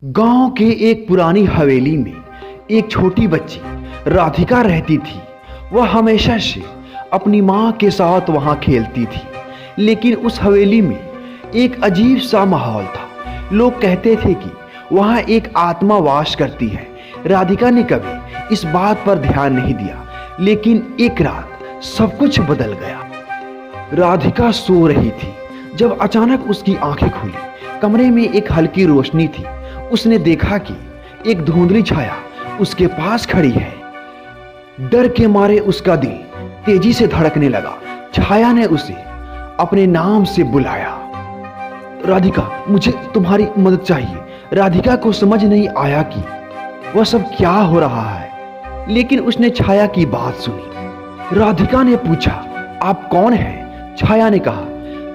गांव के एक पुरानी हवेली में एक छोटी बच्ची राधिका रहती थी। वह हमेशा से अपनी माँ के साथ वहाँ खेलती थी, लेकिन उस हवेली में एक अजीब सा माहौल था। लोग कहते थे कि वहाँ एक आत्मा वास करती है। राधिका ने कभी इस बात पर ध्यान नहीं दिया, लेकिन एक रात सब कुछ बदल गया। राधिका सो रही थी जब अचानक उसकी आंखें खुली। कमरे में एक हल्की रोशनी थी। उसने देखा कि एक धुंधली छाया उसके पास खड़ी है। डर के मारे उसका दिल तेजी से धड़कने लगा। छाया ने उसे अपने नाम से बुलाया, राधिका, मुझे तुम्हारी मदद चाहिए। राधिका को समझ नहीं आया कि वह सब क्या हो रहा है, लेकिन उसने छाया की बात सुनी। राधिका ने पूछा, आप कौन हैं? छाया ने कहा,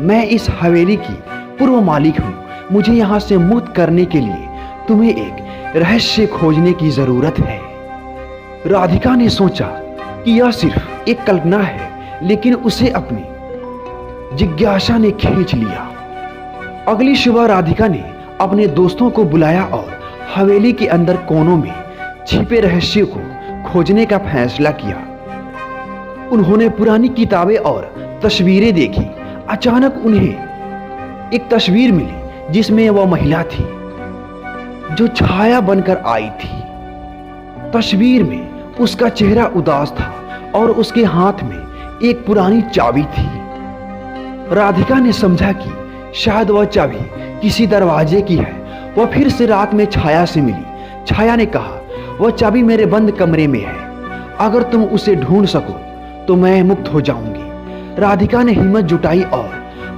मैं इस हवेली की पूर्व मालिक हूँ। मुझे यहाँ से मुक्त करने के लिए तुम्हें एक रहस्य खोजने की जरूरत है। राधिका ने सोचा कि यह सिर्फ एक कल्पना है, लेकिन उसे अपनी जिज्ञासा ने खींच लिया। अगली सुबह राधिका ने अपने दोस्तों को बुलाया और हवेली के अंदर कोनों में छिपे रहस्य को खोजने का फैसला किया। उन्होंने पुरानी किताबें और तस्वीरें देखी। अचानक उन्हें एक तस्वीर मिली जिसमें वह महिला थी जो छाया बनकर आई थी। तस्वीर में उसका चेहरा उदास था और उसके हाथ में एक पुरानी चाबी थी। राधिका ने समझा कि शायद वह चाबी किसी दरवाजे की है। वह फिर से रात में छाया से मिली। छाया ने कहा, वह चाबी मेरे बंद कमरे में है। अगर तुम उसे ढूंढ सको तो मैं मुक्त हो जाऊंगी। राधिका ने हिम्मत जुटाई और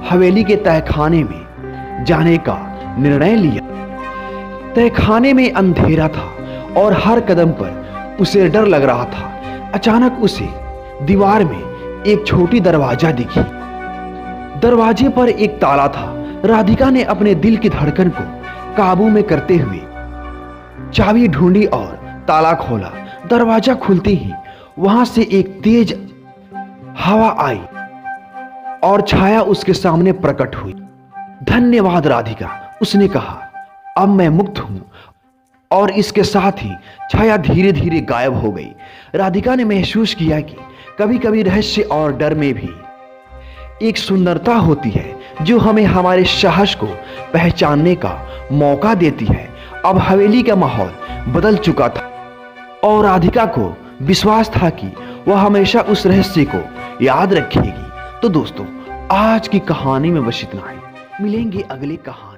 हवेली के तहखाने में जाने का निर्णय लिया। तहखाने में अंधेरा था और हर कदम पर उसे डर लग रहा था। अचानक उसे दीवार में एक छोटी दरवाजा दिखी। दरवाजे पर एक ताला था। राधिका ने अपने दिल की धड़कन को काबू में करते हुए चाबी ढूंढी और ताला खोला। दरवाजा खुलते ही वहां से एक तेज हवा आई और छाया उसके सामने प्रकट हुई। धन्यवाद राधिका, उसने कहा, अब मैं मुक्त हूं। और इसके साथ ही छाया धीरे धीरे गायब हो गई। राधिका ने महसूस किया कि कभी कभी रहस्य और डर में भी एक सुंदरता होती है जो हमें हमारे साहस को पहचानने का मौका देती है। अब हवेली का माहौल बदल चुका था और राधिका को विश्वास था कि वह हमेशा उस रहस्य को याद रखेगी। तो दोस्तों, आज की कहानी में बस इतना ही। मिलेंगे अगली कहानी।